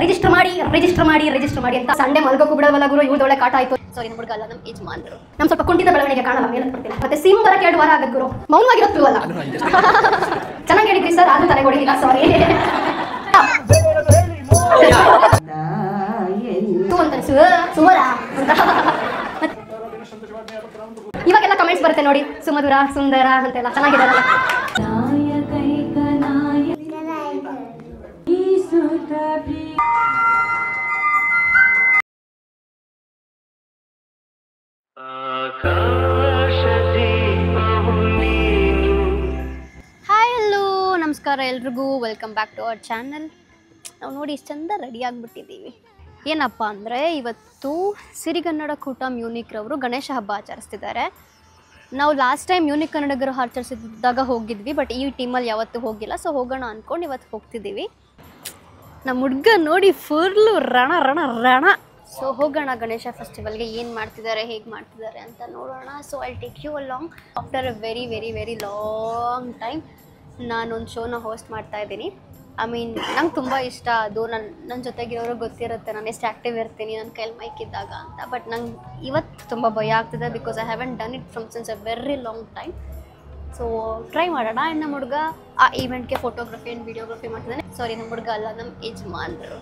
Register ಮಾಡಿ ಅಂತ Sunday ಮಲ್ಗೋಕ್ಕೂ ಬಿಡೋವಲ್ಲ ಗುರು. ಇವಳದೊಳ್ಳೆ ಕಾಟ ಆಯ್ತು. ಸಾರಿ, ನಮ್ಮ ಹುಡುಗ ಅಲ್ಲ, ನಮ್ಮ ಯಜಮಾನ್ರು. ನಮ್ ಸ್ವಲ್ಪ ಕುಂಠಿತ ಬೆಳವಣಿಗೆ ಕಾಣಲ್ಲ, ಮೇಲೆ ಬರ್ತೀನಿ. ಮತ್ತೆ ಸಿಮ್ ಬರಕ್ಕೆ 2 ವಾರ ಆಗದ್ ಗುರು. ಮೌನವಾಗಿರೋದು ಅಲ್ಲ. ಚೆನ್ನಾಗಿ ಹೇಳಿದ್ರಿ ಸರ್, ಅದು ತಲೆ ಹೊಡಿಲಿಲ್ಲ, ಸಾರಿ. ಇವಾಗೆಲ್ಲ ಕಮೆಂಟ್ಸ್ ಬರುತ್ತೆ ನೋಡಿ, ಸುಮಧುರ ಸುಂದರ ಅಂತೆಲ್ಲ ಚೆನ್ನಾಗಿದಾರಲ್ಲ. ಹಾಯ್, ಹಲೋ, ನಮಸ್ಕಾರ ಎಲ್ರಿಗೂ. Welcome back to our channel. ನಾವು ನೋಡಿ ಇಷ್ಟು ಚಂದ ರೆಡಿ ಆಗಿಬಿಟ್ಟಿದ್ದೀವಿ. ಏನಪ್ಪ ಅಂದರೆ, ಇವತ್ತು ಸಿರಿಗನ್ನಡ ಕೂಟ ಮ್ಯೂನಿಕ್ರವರು ಗಣೇಶ ಹಬ್ಬ ಆಚರಿಸ್ತಿದ್ದಾರೆ. ನಾವು ಲಾಸ್ಟ್ ಟೈಮ್ ಮ್ಯೂನಿಕ್ ಕನ್ನಡಿಗರು ಆಚರಿಸಿದಾಗ ಹೋಗಿದ್ವಿ, ಬಟ್ ಈ ಟೀಮಲ್ಲಿ ಯಾವತ್ತೂ ಹೋಗಿಲ್ಲ. ಸೊ ಹೋಗೋಣ ಅಂದ್ಕೊಂಡು ಇವತ್ತು ಹೋಗ್ತಿದ್ದೀವಿ. ನಮ್ಮ ಹುಡುಗ ನೋಡಿ ಫುಲ್ಲು ರಣ. ಸೊ ಹೋಗೋಣ ಗಣೇಶ ಫೆಸ್ಟಿವಲ್ಗೆ. ಏನು ಮಾಡ್ತಿದ್ದಾರೆ, ಹೇಗೆ ಮಾಡ್ತಿದ್ದಾರೆ ಅಂತ ನೋಡೋಣ. So I take you along. After a very very very long time ನಾನೊಂದು ಶೋನ ಹೋಸ್ಟ್ ಮಾಡ್ತಾ ಇದ್ದೀನಿ. ನಂಗೆ ತುಂಬ ಇಷ್ಟ ಅದು. ನನ್ನ ಜೊತೆಗಿರೋರು ಗೊತ್ತಿರುತ್ತೆ ನಾನು ಎಷ್ಟು ಆ್ಯಕ್ಟಿವ್ ಇರ್ತೀನಿ ನನ್ನ ಕೈಲಿ ಮೈಕ್ ಇದ್ದಾಗ ಅಂತ. ಬಟ್ ನಂಗೆ ಇವತ್ತು ತುಂಬ ಭಯ ಆಗ್ತಿದೆ, because I haven't done it from since A very long time. So try ಮಾಡೋಣ. ಆ್ಯಂಡ್ ನಮ್ಮ ಹುಡುಗ ಆ ಈವೆಂಟ್ಗೆ ಫೋಟೋಗ್ರಫಿ ಆ್ಯಂಡ್ ವಿಡಿಯೋಗ್ರಫಿ ಮಾಡ್ತಿದ್ದಾನೆ. ಸಾರಿ, ನಮ್ಮ ಹುಡುಗ ಅಲ್ಲ, ನಮ್ಮ ಯಜಮಾನ್ರು.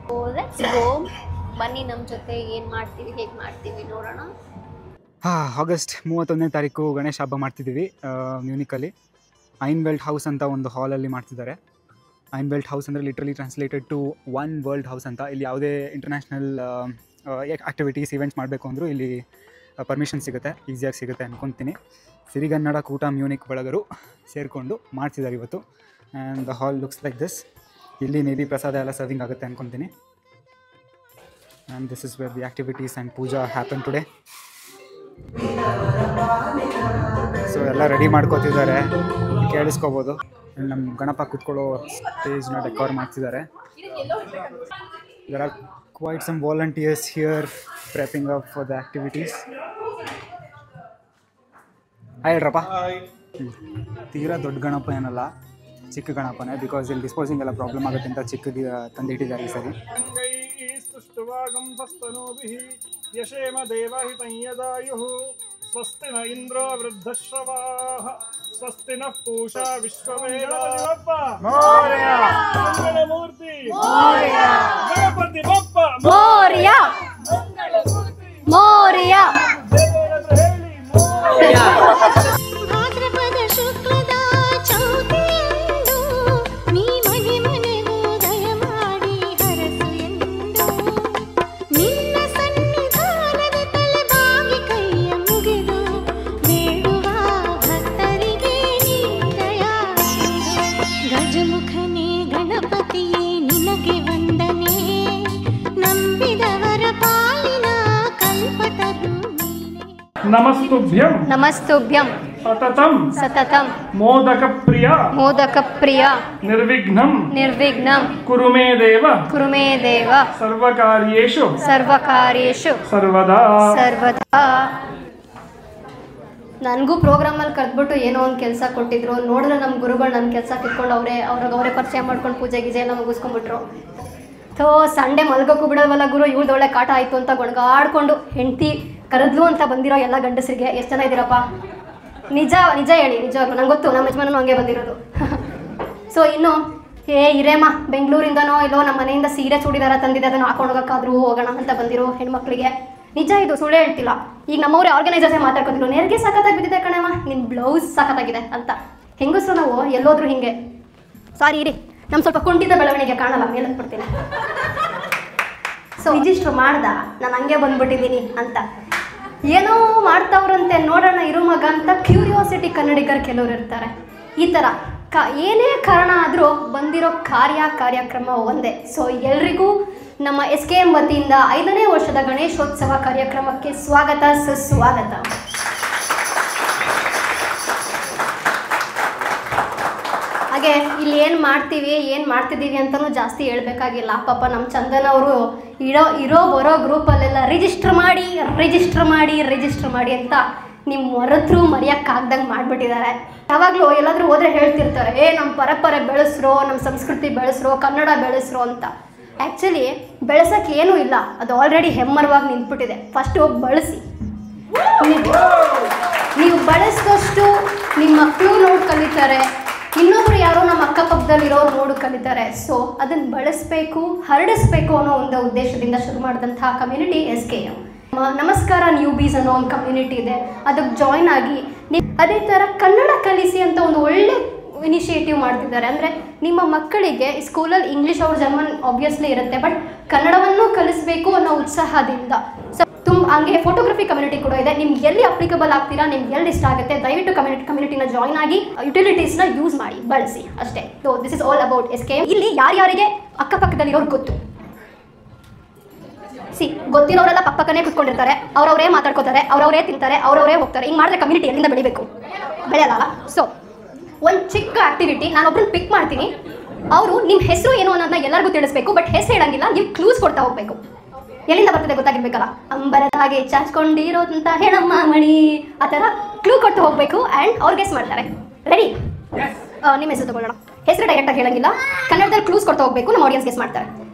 ಸೊ ಲೆಟ್ಸ್ ಗೋ, ಬನ್ನಿ ನಮ್ಮ ಜೊತೆ ಏನು ಮಾಡ್ತೀವಿ, ಹೇಗೆ ಮಾಡ್ತೀವಿ ನೋಡೋಣ. ಆಗಸ್ಟ್ 31ನೇ ತಾರೀಕು ಗಣೇಶ ಹಬ್ಬ ಮಾಡ್ತಿದ್ದೀವಿ ಮ್ಯೂನಿಕಲ್ಲಿ. ಐನ್ವೆಲ್ಟ್ ಹೌಸ್ ಅಂತ ಒಂದು ಹಾಲಲ್ಲಿ ಮಾಡ್ತಿದ್ದಾರೆ. ಐನ್ವೆಲ್ಟ್ ಹೌಸ್ ಅಂದರೆ literally translated to one world house ಅಂತ. ಇಲ್ಲಿ ಯಾವುದೇ ಇಂಟರ್ನ್ಯಾಷನಲ್ ಆ್ಯಕ್ಟಿವಿಟೀಸ್ ಈವೆಂಟ್ಸ್ ಮಾಡಬೇಕು ಅಂದರೂ ಇಲ್ಲಿ ಪರ್ಮಿಷನ್ ಸಿಗುತ್ತೆ, ಈಸಿಯಾಗಿ ಸಿಗುತ್ತೆ ಅಂದ್ಕೊತೀನಿ. ಸಿರಿಗನ್ನಡ ಕೂಟ ಮ್ಯೂನಿಕ್ ಬಳಗರು ಸೇರಿಕೊಂಡು ಮಾಡ್ತಿದ್ದಾರೆ ಇವತ್ತು. And the hall looks like this. ಇಲ್ಲಿ ಮೇ ಬಿ ಪ್ರಸಾದ ಎಲ್ಲ ಸರ್ವಿಂಗ್ ಆಗುತ್ತೆ ಅಂದ್ಕೊತೀನಿ. And this is where the activities and puja happen today. So ಎಲ್ಲ ರೆಡಿ ಮಾಡ್ಕೋತಿದ್ದಾರೆ, ಕೇಳಿಸ್ಕೋಬೋದು. ನಮ್ಮ ಗಣಪ ಕೂತ್ಕೊಳ್ಳೋ ಸ್ಟೇಜ್ನ ಡೆಕೋರ್ ಮಾಡ್ತಿದ್ದಾರೆ. There are quite some volunteers here prepping up for the activities. ಹೇಳ್ರಪ್ಪ. ತೀರಾ ದೊಡ್ಡ ಗಣಪ ಏನಲ್ಲ, ಚಿಕ್ಕ ಗಣಪನೇ. ಬಿಕಾಸ್ ಇಲ್ಲಿ ಡಿಸ್ಪೋಸಿಂಗ್ ಎಲ್ಲ ಪ್ರಾಬ್ಲಮ್ ಆಗುತ್ತೆ ಅಂತ ಚಿಕ್ಕದು ತಂದಿಟ್ಟಿದ್ದಾರೆ ಈ ಸರಿ. ಯಶೇಮ ದೇವಹಿತಂ ಯದಾಯುಃ ಸ್ವಸ್ತಿ ನ ಇಂದ್ರೋ ವೃದ್ಧಶ್ರವಾಃ ಸ್ವಸ್ತಿ ನಃ ಪೂಷಾ ವಿಶ್ವವೇದಾಃ ಮೋರ್ಯ ಮಂಗಳಮೂರ್ತಿ ಮೋರ್ಯ ಗಣಪತಿ ಬಪ್ಪ ಮೋರ್ಯ ಮಂಗಳಮೂರ್ತಿ ಮೋರ್ಯ ಹೇಳಿ ಮೋರ್ಯ. ಭಾದ್ರಪದ ಶುಕ್ಲದ ಚೌತಿಯಂದು ನೀ ಮನೆ ಮನೆಗೂ ದಯ ಮಾಡಿ ಹರಸು ಎಂದು ನಿನ್ನ ಸನ್ನಿಧಾನದ ತಲೆ ಬಾಗಿ ಕೈಯ ಮುಗಿದು ಬೇಡುವ ಭಕ್ತರಿಗೆ ನೀ ದಯ. ಗಜಮುಖನೇ ಗಣಪತಿಯೇ ನಿನಗೆ ವಂದನೆ, ನಂಬಿದವರ ಪಾಲಿನ ಕಲ್ಪತರು ನೀನೆ. ನಮಸ್ತುಭ್ಯಂ ನಮಸ್ತುಭ್ಯಂ ಸತತಂ ಮೋದಕ ಪ್ರಿಯ ನಿರ್ವಿಘ್ನಂ ಕುರು ಮೇ ದೇವ ಸರ್ವಕಾರ್ಯೇಷು ಸರ್ವದಾ. ನನಗೂ ಪ್ರೋಗ್ರಾಮಲ್ಲಿ ಕರೆದ್ಬಿಟ್ಟು ಏನೋ ಒಂದು ಕೆಲಸ ಕೊಟ್ಟಿದ್ರು. ನೋಡಿದ್ರೆ ನಮ್ಮ ಗುರುಗಳು ನನ್ನ ಕೆಲಸ ಕಿತ್ಕೊಂಡು ಅವರೇ ಪರಿಚಯ ಮಾಡ್ಕೊಂಡು ಪೂಜೆ ಗೀಜೆ ಎಲ್ಲ ಮುಗಿಸ್ಕೊಂಡ್ಬಿಟ್ರು. ಥೋ, ಸಂಡೆ ಮಲ್ಗೋಕ್ಕೂ ಬಿಡೋವಲ್ಲ ಗುರು. ಇವಳದೊಳ್ಳೆ ಕಾಟ ಆಯಿತು ಅಂತ ಗೊಣಗಾಡ್ಕೊಂಡು ಹೆಂಡತಿ ಕರೆದ್ಲು ಅಂತ ಬಂದಿರೋ ಎಲ್ಲ ಗಂಡಸರಿಗೆ ಎಷ್ಟು ಜನ ಇದ್ದೀರಪ್ಪ? ನಿಜ ಹೇಳಿ, ನಿಜವಾಗ್ಲೂ ನಂಗೆ ಗೊತ್ತು, ನಮ್ಮ ಯಜಮಾನನು ಹಂಗೆ ಬಂದಿರೋದು. ಸೊ ಇನ್ನು ಹಿರೇಮ್ಮ ಬೆಂಗಳೂರಿಂದನೋ ಇಲ್ಲೋ ನಮ್ಮ ಮನೆಯಿಂದ ಸೀರೆ ಚೂಡಿದಾರ ತಂದಿದೆ, ಅದನ್ನು ಹಾಕೊಂಡು ಹೋಗೋಕ್ಕಾದ್ರೂ ಹೋಗೋಣ ಅಂತ ಬಂದಿರೋ ಹೆಣ್ಮಕ್ಳಿಗೆ ನಿಜ, ಇದು ಸುಳ್ಳೇ ಹೇಳ್ತಿಲ್ಲ. ಈಗ ನಮ್ಮವ್ರೆ ಆರ್ಗನೈಸರ್ಸೇ ಮಾತಾಡ್ಕೊತಿದ್ರು, ನೆರಿಗೆ ಸಖತ್ತಾಗಿ ಬಿದ್ದಿದೆ ಕಣಮ್ಮ, ನಿನ್ನ ಬ್ಲೌಸ್ ಸಖತ್ತಾಗಿದೆ ಅಂತ. ಹೆಂಗಸರು ನಾವು ಎಲ್ಲೋದ್ರೂ ಹಿಂಗೆ. ಸಾರಿ ಇರಿ, ನಮ್ಮ ಸ್ವಲ್ಪ ಕುಂಠಿತ ಬೆಳವಣಿಗೆ ಕಾಣಲ್ಲ, ಮೇಲೆ ಬಿಡ್ತೀನಿ. ಸೊ ರಿಜಿಸ್ಟರ್ ಮಾಡ್ದ, ನಾನು ಹಂಗೆ ಬಂದ್ಬಿಟ್ಟಿದ್ದೀನಿ ಅಂತ ಏನೋ ಮಾಡ್ತಾವ್ರಂತೆ, ನೋಡೋಣ ಇರು ಮಗ ಅಂತ ಕ್ಯೂರಿಯಾಸಿಟಿ ಕನ್ನಡಿಗರು ಕೆಲವರು ಇರ್ತಾರೆ. ಈ ಥರ ಏನೇ ಕಾರಣ ಆದರೂ ಬಂದಿರೋ ಕಾರ್ಯಕ್ರಮ ಒಂದೇ. ಸೊ ಎಲ್ರಿಗೂ ನಮ್ಮ SKM ವತಿಯಿಂದ 5ನೇ ವರ್ಷದ ಗಣೇಶೋತ್ಸವ ಕಾರ್ಯಕ್ರಮಕ್ಕೆ ಸ್ವಾಗತ, ಸುಸ್ವಾಗತ. ಹಾಗೆ ಇಲ್ಲಿ ಏನು ಮಾಡ್ತಿದ್ದೀವಿ ಅಂತಲೂ ಜಾಸ್ತಿ ಹೇಳ್ಬೇಕಾಗಿಲ್ಲ. ಪಾಪ ನಮ್ಮ ಚಂದನ್ ಅವರು ಬರೋ ಗ್ರೂಪಲ್ಲೆಲ್ಲ ರಿಜಿಸ್ಟರ್ ಮಾಡಿ ಅಂತ ನಿಮ್ಮ ಮರೆತರು ಮರೆಯೋಕ್ಕಾಗ್ದಂಗೆ ಮಾಡಿಬಿಟ್ಟಿದ್ದಾರೆ. ಯಾವಾಗಲೂ ಎಲ್ಲಾದರೂ ಹೋದರೆ ಹೇಳ್ತಿರ್ತಾರೆ, ನಮ್ಮ ಪರಂಪರೆ ಬೆಳೆಸ್ರೋ, ನಮ್ಮ ಸಂಸ್ಕೃತಿ ಬೆಳೆಸ್ರೋ, ಕನ್ನಡ ಬೆಳೆಸ್ರೋ ಅಂತ. ಆ್ಯಕ್ಚುಲಿ ಬೆಳೆಸೋಕ್ಕೆ ಏನೂ ಇಲ್ಲ, ಅದು ಆಲ್ರೆಡಿ ಹೆಮ್ಮರವಾಗಿ ನಿಂತ್ಬಿಟ್ಟಿದೆ. ಫಸ್ಟ್ ಹೋಗಿ ಬಳಸಿ. ನೀವು ಬಳಸಿದಷ್ಟು ನಿಮ್ಮ ಮಕ್ಕಳು ನೋಡಿ ಕಲಿತಾರೆ, ಇನ್ನೊಬ್ರು ಯಾರೋ ನಮ್ಮ ಅಕ್ಕಪಕ್ಕದಲ್ಲಿರೋರು ನೋಡು ಕಲಿತಾರೆ. ಸೊ ಅದನ್ನು ಬಳಸಬೇಕು, ಹರಡಿಸ್ಬೇಕು ಅನ್ನೋ ಒಂದು ಉದ್ದೇಶದಿಂದ ಶುರು ಮಾಡಿದಂತಹ ಕಮ್ಯುನಿಟಿ SKM. ನಮಸ್ಕಾರ ನ್ಯೂಬೀಸ್ ಅನ್ನೋ ಒಂದು ಕಮ್ಯುನಿಟಿ ಇದೆ, ಅದಕ್ಕೆ ಜಾಯ್ನ್ ಆಗಿ ಅದೇ ಥರ ಕನ್ನಡ ಕಲಿಸಿ ಅಂತ ಒಂದು ಒಳ್ಳೆ ಇನಿಷಿಯೇಟಿವ್ ಮಾಡ್ತಿದ್ದಾರೆ. ಅಂದರೆ ನಿಮ್ಮ ಮಕ್ಕಳಿಗೆ ಸ್ಕೂಲಲ್ಲಿ ಇಂಗ್ಲೀಷ್ ಅವ್ರ ಜರ್ಮನ್ ಆಬ್ವಿಯಸ್ಲಿ ಇರುತ್ತೆ, ಬಟ್ ಕನ್ನಡವನ್ನು ಕಲಿಸಬೇಕು ಅನ್ನೋ ಉತ್ಸಾಹದಿಂದ ಹಂಗೆ ಫೋಟೋಗ್ರಫಿ ಕಮ್ಯುನಿಟಿ ಕೂಡ ಇದೆ. ನಿಮ್ಗೆ ಎಲ್ಲಿ ಅಪ್ಲಿಕಬಲ್ ಆಗ್ತೀರಾ, ನಿಮ್ಗೆ ಎಲ್ಲಿ ಇಷ್ಟ ಆಗುತ್ತೆ, ದಯವಿಟ್ಟು ಕಮ್ಯುನಿಟಿನ ಜಾಯ್ನ್ ಆಗಿ ಯುಟಿಲಿಟೀಸ್ನ ಯೂಸ್ ಮಾಡಿ, ಬಳಸಿ ಅಷ್ಟೇ. So this is all about SKM. ಇಲ್ಲಿ ಯಾರ್ಯಾರಿಗೆ ಅಕ್ಕಪಕ್ಕದಲ್ಲಿರೋರು ಗೊತ್ತು, ಗೊತ್ತಿರೋರೆಲ್ಲ ಪಕ್ಕನೇ ಕುತ್ಕೊಂಡಿರ್ತಾರೆ, ಅವ್ರವರೇ ಮಾತಾಡ್ಕೋತಾರೆ, ಅವ್ರವರೇ ತಿಂತಾರೆ, ಅವ್ರವರೇ ಹೋಗ್ತಾರೆ. ಹಿಂಗೆ ಮಾಡಿದ್ರೆ ಕಮ್ಯುನಿಟಿ ಎಲ್ಲಿಂದ ಬೆಳಿಬೇಕು? ಬೆಳೆಯಲ್ಲ. ಸೊ ಒಂದು ಚಿಕ್ಕ ಆಕ್ಟಿವಿಟಿ, ನಾನೊಬ್ರನ್ನ ಪಿಕ್ ಮಾಡ್ತೀನಿ, ಅವರು ನಿಮ್ಮ ಹೆಸರು ಏನು ಅನ್ನೋದನ್ನ ಎಲ್ಲರಿಗೂ ತಿಳಿಸ್ಬೇಕು, ಬಟ್ ಹೆಸರು ಹೇಳಂಗಿಲ್ಲ, ನೀವು ಕ್ಲೂಸ್ ಕೊಡ್ತಾ ಹೋಗ್ಬೇಕು. ಎಲ್ಲಿಂದ ಬರ್ತದೆ ಗೊತ್ತಾಗಿರ್ಬೇಕಲ್ಲ. ಅಂಬರದ ಹಾಗೆ ಚಾಚ್ಕೊಂಡಿರೋದಂತ ಹೇಳಮ್ಮ ಮಣಿ, ಆ ಥರ ಕ್ಲೂ ಕೊಟ್ಟು ಹೋಗಬೇಕು ಆ್ಯಂಡ್ ಅವ್ರು ಗೆಸ್ ಮಾಡ್ತಾರೆ. ರೆಡಿ? ನಿಮ್ಮ ಹೆಸರು ತಗೊಳ್ಳೋಣ. ಹೆಸರು ಡೈರೆಕ್ಟಾಗಿ ಹೇಳಂಗಿಲ್ಲ, ಕನ್ನಡದಲ್ಲಿ ಕ್ಲೂಸ್ ಕೊಡ್ತಾ ಹೋಗಬೇಕು, ನಮ್ಮ ಆಡಿಯನ್ಸ್ ಗೆಸ್ ಮಾಡ್ತಾರೆ.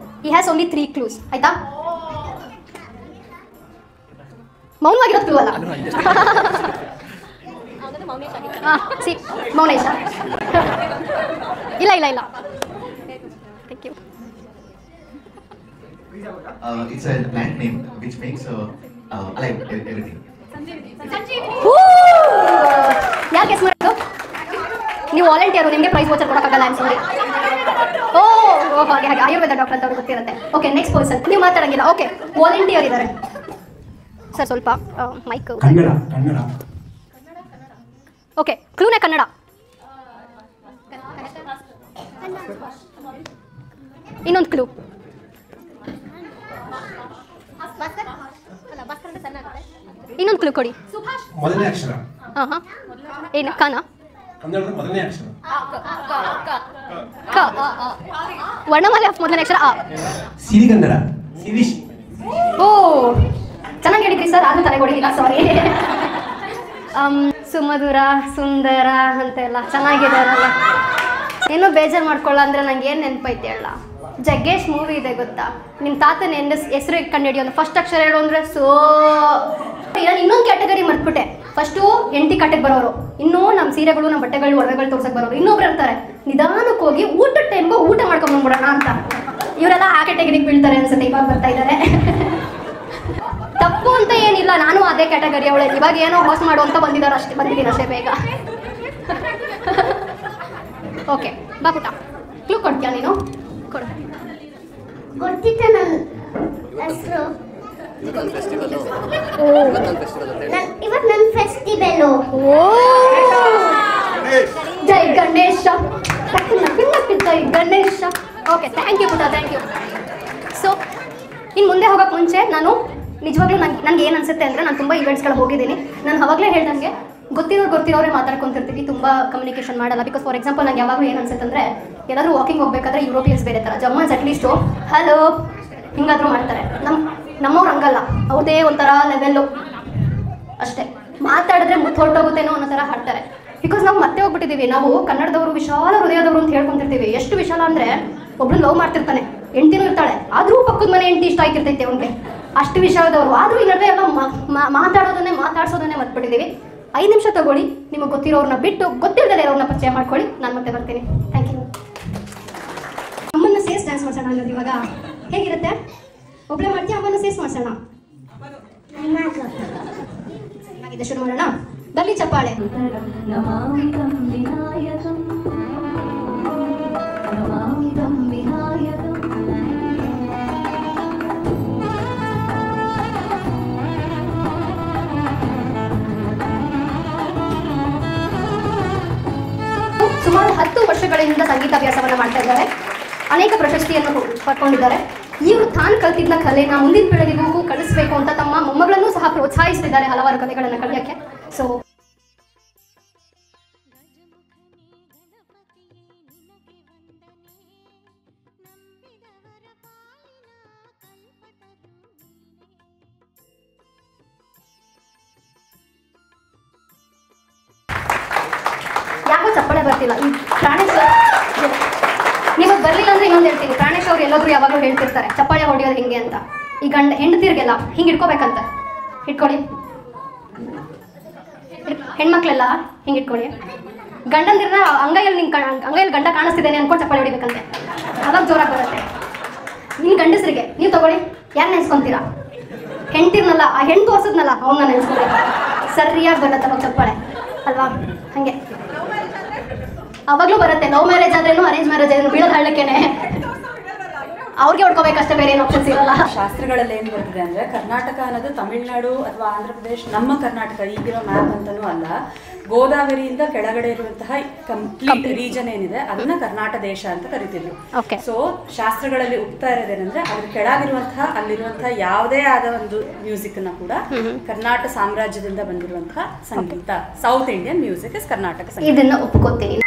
ಈ ಹ್ಯಾಸ್ ಓನ್ಲಿ 3 ಕ್ಲೂಸ್, ಆಯ್ತಾ? ಮೌನವಾಗಿರೋದು ಕ್ಲೂ ಅಲ್ಲ. ಮೌನೇಶ. ಇಲ್ಲ thank you. It's a plant name which makes alive everything. ಯಾರು ಗೆಸ್ ಮಾಡೋದು? ನೀವು ವಾಲಂಟಿಯರು, ನಿಮಗೆ ಪ್ರೈಸ್ ವೋಚರ್ ಕೊಡೋಕ್ಕಾಗಲ್ಲ ಅನ್ಸೋರಿ. ಹಾಗೆ ಆಯುರ್ವೇದ ಡಾಕ್ಟರ್ ಅಂತ ಅವ್ರಿಗೆ ಗೊತ್ತಿರುತ್ತೆ. Okay, next person. ನೀವು ಮಾತಾಡಂಗಿಲ್ಲ. ಓಕೆ, ವಾಲಂಟಿಯರ್ ಇದ್ದಾರೆ ಸರ್. ಸ್ವಲ್ಪ ಮೈಕ್. ಕನ್ನಡ. ಓಕೆ, ಕ್ಲೂನೇ ಕನ್ನಡ. ಇನ್ನೊಂದು ಕ್ಲೂ. ಇನ್ನೊಂದು ಕ್ಲೂ ಕೊಡಿ. ಮೊದಲನೇ ಅಕ್ಷರ. ಏನು? ಕಾನ? ಕನ್ನಡದ ಮೊದಲನೇ ಅಕ್ಷರ. ಕ. ವರ್ಣಮಾಲೆ ಮೊದಲನೇ ಅಕ್ಷರ. ಸಿರಿಗನ್ನಡ. ಸಿರಿಶ್. ಓ, ಚೆನ್ನಾಗಿ ಹೇಳಿದ್ರಿ ಸರ್, ಅದು ತಲೆ ಕೊಡಿಲ್ಲ, ಸಾರಿ. ಸುಮಧುರ, ಸುಂದರ ಅಂತೆಲ್ಲ ಚೆನ್ನಾಗಿದಾರಲ್ಲ. ಏನೋ ಬೇಜಾರು ಮಾಡ್ಕೊಳ್ಳ ಅಂದರೆ ನಂಗೆ ಏನು ನೆನಪೈತೆ ಹೇಳ. ಜಗ್ಗೇಶ್ ಮೂವಿ ಇದೆ ಗೊತ್ತಾ? ನಿಮ್ಮ ತಾತನ ಹೆಸರು ಕಂಡು ಹಿಡಿಯೋ ಫಸ್ಟ್ ಅಕ್ಷರ ಹೇಳು ಅಂದರೆ ನಾನು ಇನ್ನೊಂದು ಕ್ಯಾಟಗರಿ ಮರ್ತ್ಬಿಟ್ಟೆ. ಫಸ್ಟು ಹೆಂಡತಿ ಕಟ್ಟೆಗೆ ಬರೋರು, ಇನ್ನೂ ನಮ್ಮ ಸೀರೆಗಳು, ನಮ್ಮ ಬಟ್ಟೆಗಳು, ಒಡವೆಗಳು ತೋರ್ಸಕ್ಕೆ ಬರೋರು. ಇನ್ನೊಬ್ರು ಇರ್ತಾರೆ ನಿಧಾನಕ್ಕೆ ಹೋಗಿ ಊಟದ ಟೈಮ್ಗೆ ಊಟ ಮಾಡ್ಕೊಂಡ್ಬಂದ್ಬಿಡೋಣ ಅಂತ. ಇವರೆಲ್ಲ ಆ ಕ್ಯಾಟಗರಿಗೆ ಬೀಳ್ತಾರೆ ಅನ್ಸುತ್ತೆ, ಇವಾಗ ಬರ್ತಾ ಇದ್ದಾರೆ. ತಪ್ಪು ಅಂತ ಏನಿಲ್ಲ, ನಾನು ಅದೇ ಕ್ಯಾಟಗರಿ ಅವಳೆ. ಇವಾಗ ಏನೋ ಹೋಸ್ಟ್ ಮಾಡು ಅಂತ ಬಂದಿದ್ದೀನಿ ಅಷ್ಟೇ ಬೇಗ. ಓಕೆ, ಬಾ ಪುಟ್ಟ, ಕ್ಲೂ ಕೊಡ್ತೀಯಾ ನೀನು? ಕೊಡು. ಗೊತ್ತಿತ್ತು ನನ್ನ ಹೆಸರು. ಇವತ್ತು ನನ್ನ ಫೆಸ್ಟಿವಲ್. ಜೈ ಗಣೇಶ. ಜೈ ಗಣೇಶ. ಓಕೆ, ಥ್ಯಾಂಕ್ ಯು ಪುಟ್ಟ, ಥ್ಯಾಂಕ್ ಯು. ಸೊ ಇನ್ನು ಮುಂದೆ ಹೋಗೋಕ್ಕೆ ಮುಂಚೆ ನಾನು ನಿಜವಾಗ್ಲೂ ನನಗೆ ಏನು ಅನಿಸುತ್ತೆ ಅಂದರೆ, ನಾನು ತುಂಬ ಇವೆಂಟ್ಸ್ಗಳು ಹೋಗಿದ್ದೀನಿ. ನಾನು ಅವಾಗಲೇ ಹೇಳ್ದಂಗೆ ಗೊತ್ತಿರೋರೇ ಮಾತಾಡ್ಕೊಂತಿರ್ತೀವಿ, ತುಂಬ ಕಮ್ಯುನಿಕೇಷನ್ ಮಾಡಲ್ಲ. ಬಿಕಾಸ್ ಫಾರ್ ಎಕ್ಸಾಂಪಲ್ ನಂಗೆ ಯಾವಾಗಲೂ ಏನು ಅನ್ಸುತ್ತೆ ಅಂದರೆ, ಎಲ್ಲರೂ ವಾಕಿಂಗ್ ಹೋಗ್ಬೇಕಾದ್ರೆ ಯುರೋಪಿಯನ್ಸ್ ಬೇರೆ ಥರ, ಜರ್ಮನ್ಸ್ ಅಟ್ಲೀಸ್ಟು ಹಲೋ ಹಿಂಗಾದರೂ ಮಾಡ್ತಾರೆ. ನಮ್ಮವ್ರು ಹಂಗಲ್ಲ, ಅವ್ರದೇ ಒಂಥರ ಲೆವೆಲ್ಲು ಅಷ್ಟೇ. ಮಾತಾಡಿದ್ರೆ ಮುತ್ತು ಹೊರಟೋಗುತ್ತೇನೋ ಅನ್ನೋ ಥರ ಹಾಡ್ತಾರೆ. ಬಿಕಾಸ್ ನಾವು ಮತ್ತೆ ಹೋಗ್ಬಿಟ್ಟಿದ್ದೀವಿ. ನಾವು ಕನ್ನಡದವರು ವಿಶಾಲ ಹೃದಯದವರು ಅಂತ ಹೇಳ್ಕೊಂತಿರ್ತೀವಿ. ಎಷ್ಟು ವಿಶಾಲ ಅಂದರೆ, ಒಬ್ರು ಲವ್ ಮಾಡ್ತಿರ್ತಾನೆ, ಹೆಂಡ್ತಿನೂ ಇರ್ತಾಳೆ, ಆದರೂ ಪಕ್ಕದ ಮನೆ ಹೆಂಡ್ತಿ ಇಷ್ಟ ಆಗಿರ್ತೈತೆ ಅವ್ನಿಗೆ, ಅಷ್ಟು ವಿಷಯದವರು. ಆದರೂ ಈ ನಡುವೆ ಎಲ್ಲ ಮಾತಾಡ್ಸೋದನ್ನೇ ಮರ್ತ್ಬಿಟ್ಟಿದ್ದೀವಿ. 5 ನಿಮಿಷ ತಗೊಳ್ಳಿ, ನಿಮಗೆ ಗೊತ್ತಿರೋರನ್ನ ಬಿಟ್ಟು ಗೊತ್ತಿಲ್ಲದೆ ಇರೋರನ್ನ ಪರಿಚಯ ಮಾಡ್ಕೊಳ್ಳಿ. ನಾನು ಮತ್ತೆ ಬರ್ತೀನಿ. Thank you. ಅಮ್ಮನ್ನ ಸೇರ್ಸ್ ಡ್ಯಾನ್ಸ್ ಮಾಡ್ಸೋಣ ಅನ್ನೋದು ಇವಾಗ ಹೇಗಿರುತ್ತೆ? ಒಬ್ಬಳೆ ಮಾಡ್ತೀಯ, ಅಮ್ಮನ್ನ ಸೇರ್ಸ್ ಮಾಡ್ಸೋಣ. ಹಾಗಿದೆ, ಶುರು ಮಾಡೋಣ. ಬಲ್ಲಿ ಚಪ್ಪಾಳೆ. ಸುಮಾರು 10 ವರ್ಷಗಳಿಂದ ಸಂಗೀತಾಭ್ಯಾಸವನ್ನು ಮಾಡ್ತಾ ಇದ್ದಾರೆ. ಅನೇಕ ಪ್ರಶಸ್ತಿಯನ್ನು ಪಡ್ಕೊಂಡಿದ್ದಾರೆ. ಇವರು ತಾನು ಕಲ್ತಿದ್ದ ಕಲೆನ ಮುಂದಿನ ಪೀಳಿಗೆಗೂ ಕಲಿಸಬೇಕು ಅಂತ ತಮ್ಮ ಮೊಮ್ಮಗಳನ್ನು ಸಹ ಪ್ರೋತ್ಸಾಹಿಸ್ತಿದ್ದಾರೆ ಹಲವಾರು ಕಲೆಗಳನ್ನು ಕಲಿಯೋಕ್ಕೆ. ಸೊ ಯಾಕೋ ಚಪ್ಪಾಳೆ ಬರ್ತಿಲ್ಲ. ಈ ಪ್ರಾಣೇಶ್ ನೀವು ಬರಲಿಲ್ಲ ಅಂದರೆ ಇನ್ನೊಂದು ಹೇಳ್ತೀನಿ. ಪ್ರಾಣೇಶ್ ಅವ್ರು ಎಲ್ಲಾದರೂ ಯಾವಾಗಲೂ ಹೇಳ್ತಿರ್ತಾರೆ ಚಪ್ಪಾಳೆ ಹೊಡೆಯೋದು ಹಿಂಗೆ ಅಂತ. ಈ ಹೆಂಡತಿರ್ಗೆಲ್ಲ ಹಿಂಗೆ ಇಟ್ಕೋಬೇಕಂತ. ಇಟ್ಕೊಳ್ಳಿ, ಹೆಣ್ಮಕ್ಳೆಲ್ಲ ಹಿಂಗೆ ಇಟ್ಕೊಳ್ಳಿ. ಗಂಡಂದಿರನ್ನ ಅಂಗೈಯಲ್ಲಿ ಅಂಗೈಯಲ್ಲಿ ಗಂಡ ಕಾಣಿಸ್ತಿದ್ದೇನೆ ಅನ್ಕೊಂಡು ಚಪ್ಪಾಳೆ ಹೊಡಿಬೇಕಂತೆ. ಅವಾಗ ಜೋರಾಗಿ ಬರುತ್ತೆ. ನಿನ್ನ ಗಂಡಸರಿಗೆ ನೀವು ತಗೊಳ್ಳಿ, ಯಾರು ನೆನೆಸ್ಕೊಂತೀರಾ? ಹೆಣ್ತಿರ್ನಲ್ಲ, ಆ ಹೆಣ್ಣು ತೋರ್ಸದ್ನಲ್ಲ ಅವನ್ನ ನೆನೆಸ್ಕೊಬೇಕು. ಸರಿಯಾಗಿ ಬರುತ್ತೆ ಅವಾಗ ಚಪ್ಪಾಳೆ ಅಲ್ವಾ? ಹಾಗೆ ಅವಾಗಲೂ ಬರುತ್ತೆ. ಲವ್ ಮ್ಯಾರೇಜ್ ಆದ್ರೇನು ಅರೇಂಜ್ ಮ್ಯಾರೇಜ್ ಆದ್ರೂ ಬೀಳೋದು ಹಳ್ಳಕ್ಕೇನೆ. ಅವ್ರಿಗೆ ಹೊಡ್ಕೋಬೇಕಷ್ಟೇ, ಬೇರೆ ಏನು ಆಪ್ಷನ್ಸ್ ಇರಲ್ಲ. ಶಾಸ್ತ್ರಗಳಲ್ಲಿ ಏನು ಬರ್ತಿದೆ ಅಂದರೆ ಕರ್ನಾಟಕ ಅನ್ನೋದು ತಮಿಳುನಾಡು ಅಥವಾ ಆಂಧ್ರ ಪ್ರದೇಶ್, ನಮ್ಮ ಕರ್ನಾಟಕ ಈಗಿರೋ ಮ್ಯಾಪ್ ಅಂತಲೂ ಅಲ್ಲ, ಗೋದಾವರಿಯಿಂದ ಕೆಳಗಡೆ ಇರುವಂತಹ ಕಂಪ್ಲೀಟ್ ರೀಜನ್ ಏನಿದೆ ಅದನ್ನ ಕರ್ನಾಟಕ ದೇಶ ಅಂತ ಕರಿತಿದ್ರು. ಸೊ ಶಾಸ್ತ್ರಗಳಲ್ಲಿ ಉಕ್ತಾ ಇರೋದೇನೆಂದ್ರೆ ಅದ್ರ ಕೆಳಗಿರುವಂತಹ ಅಲ್ಲಿರುವಂತಹ ಯಾವುದೇ ಆದ ಒಂದು ಮ್ಯೂಸಿಕ್ ಅನ್ನ ಕೂಡ ಕರ್ನಾಟಕ ಸಾಮ್ರಾಜ್ಯದಿಂದ ಬಂದಿರುವಂತಹ ಸಂಗೀತ, South Indian music is Karnataka ಸಂಗೀತ. ಇದನ್ನ ಒಪ್ಕೋತೀನಿ.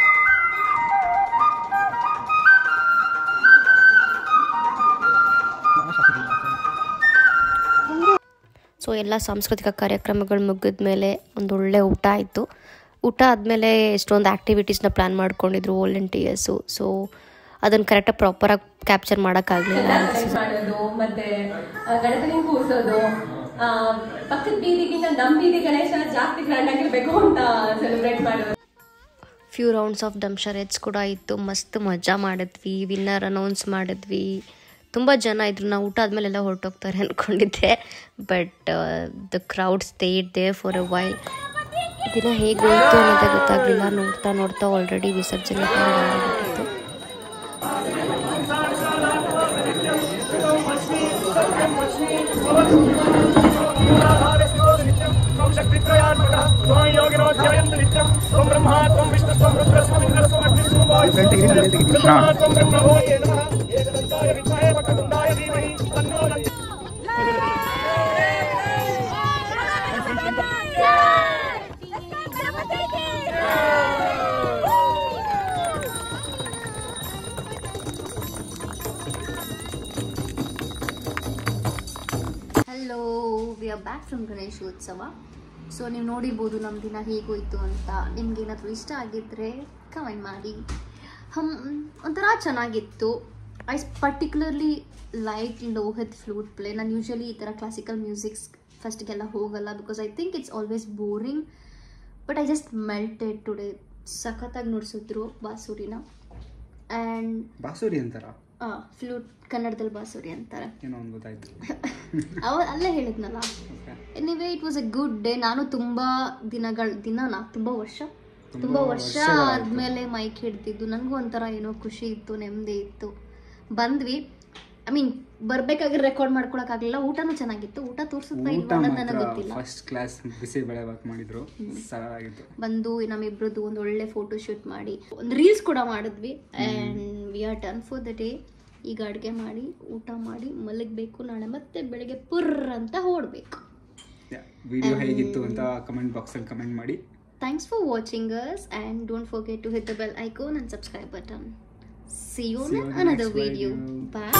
ಸೊ ಎಲ್ಲ ಸಾಂಸ್ಕೃತಿಕ ಕಾರ್ಯಕ್ರಮಗಳು ಮುಗಿದ ಮೇಲೆ ಒಂದೊಳ್ಳೆ ಊಟ ಆಯಿತು. ಊಟ ಆದಮೇಲೆ ಎಷ್ಟೊಂದು ಆ್ಯಕ್ಟಿವಿಟೀಸ್ನ ಪ್ಲ್ಯಾನ್ ಮಾಡ್ಕೊಂಡಿದ್ರು ವಾಲಂಟಿಯರ್ಸು. ಸೊ ಅದನ್ನು ಕರೆಕ್ಟಾಗಿ ಪ್ರಾಪರಾಗಿ ಕ್ಯಾಪ್ಚರ್ ಮಾಡೋಕ್ಕಾಗಲಿಲ್ಲ. ಮಾಡೋದು ಮತ್ತು ಗಣಪತಿ ಕೂರಿಸೋದು, ಪಕ್ಕದ ಬೀದಿಗಿಂತ ನಮ್ಮ ಬೀದಿ ಗಣೇಶ ಜಾಸ್ತಿ ಗ್ರ್ಯಾಂಡ್ ಆಗಿರಬೇಕು ಅಂತ ಸೆಲೆಬ್ರೇಟ್ ಮಾಡೋದು. ಫ್ಯೂ ರೌಂಡ್ಸ್ ಆಫ್ ಡಮ್ಶರೇಟ್ಸ್ ಕೂಡ ಇತ್ತು. ಮಸ್ತ್ ಮಜಾ ಮಾಡಿದ್ವಿ. ವಿನ್ನರ್ ಅನೌನ್ಸ್ ಮಾಡಿದ್ವಿ. ತುಂಬ ಜನ ಇದ್ರು. ನಾವು ಊಟ ಆದಮೇಲೆಲ್ಲ ಹೊರಟೋಗ್ತಾರೆ ಅಂದ್ಕೊಂಡಿದ್ದೆ, but the crowd stayed there for a while. ದಿನ ಹೇಗೆ ಹೋಯಿತು ಅನ್ನೋದೇ ಗೊತ್ತಾಗಲಿಲ್ಲ. ನೋಡ್ತಾ ನೋಡ್ತಾ ಆಲ್ರೆಡಿ ವಿಸರ್ಜನೆ ಆಗಿಬಿಟ್ಟಿತ್ತು. Hello, we are back from Ganeshotsava. So ನೀವು ನೋಡಿರ್ಬೋದು ನಮ್ಮ ದಿನ ಹೇಗೋಯ್ತು ಅಂತ. ನಿಮ್ಗೆ ಏನಾದರೂ ಇಷ್ಟ ಆಗಿದ್ದರೆ ಕಮೆಂಟ್ ಮಾಡಿ. ಒಂಥರ ಚೆನ್ನಾಗಿತ್ತು. I particularly like Lohith flute play. ನಾನು ಯೂಶ್ವಲಿ ಈ ಥರ ಕ್ಲಾಸಿಕಲ್ ಮ್ಯೂಸಿಕ್ಸ್ ಫಸ್ಟ್ಗೆಲ್ಲ ಹೋಗಲ್ಲ, because I think it's always boring. But I just melted today. ಸಖತ್ತಾಗಿ ನುಡಿಸಿದ್ರು ಬಾಸುರಿನ. ಆ್ಯಂಡ್ ಬಾಸುರಿ ಅಂತಾರ? ಫ್ಲೂಟ್ ಕನ್ನಡದಲ್ಲಿ ಬಾಸುರಿ ಅಂತಾರೆ. ಏನೋ ಒಂದು ಗೊತ್ತಾಯ್ತು. ಅಲ್ಲೇ ಹೇಳಿದ್ನಲ್ಲ. Anyway it was A good day. ನಾನು ತುಂಬ ತುಂಬ ವರ್ಷ ಆದಮೇಲೆ ಮೈಕ್ ಹಿಡ್ದಿದ್ದು. ನನಗೂ ಒಂಥರ ಏನೋ ಖುಷಿ ಇತ್ತು, ನೆಮ್ಮದಿ ಇತ್ತು. ಬಂದ್ವಿ. ಐ ಮೀನ್ ಬರ್ಬೇಕಾದ್ರೆ ರೆಕಾರ್ಡ್ ಮಾಡ್ಕೊಳಕ್ಕಾಗಲಿಲ್ಲ. ಊಟನೂ ಚೆನ್ನಾಗಿತ್ತು. ಊಟ ತೋರಿಸುತ್ತಾ ಇಲ್ಲ ಅನ್ನೋದು ನನಗೆ ಗೊತ್ತಿಲ್ಲ. ಫಸ್ಟ್ ಕ್ಲಾಸ್ ಬಿಸಿ ಬೇಳೆ ಬಾತ್ ಮಾಡಿದ್ರು, ಸರಾಗಿತ್ತು. ಬಂದು ನಮ್ಮಿಬ್ರದ್ದು ಒಂದು ಒಳ್ಳೆ ಫೋಟೋ ಶೂಟ್ ಮಾಡಿ ಒಂದು ರೀಲ್ಸ್ ಕೂಡ ಮಾಡಿದ್ವಿ. And we are done for the day. ಈಗ ಅಡುಗೆ ಮಾಡಿ ಊಟ ಮಾಡಿ ಮಲಗಬೇಕು. ನಾಳೆ ಮತ್ತೆ ಬೆಳಗ್ಗೆ ಪುರ್ರ್ ಅಂತ ಹೊರಡಬೇಕು. ವಿಡಿಯೋ ಹೇಗಿತ್ತು ಅಂತ ಕಮೆಂಟ್ ಬಾಕ್ಸಲ್ಲಿ ಕಮೆಂಟ್ ಮಾಡಿ. Thanks for watching us, and don't forget to hit the bell icon and subscribe button. See you in another video. Bye.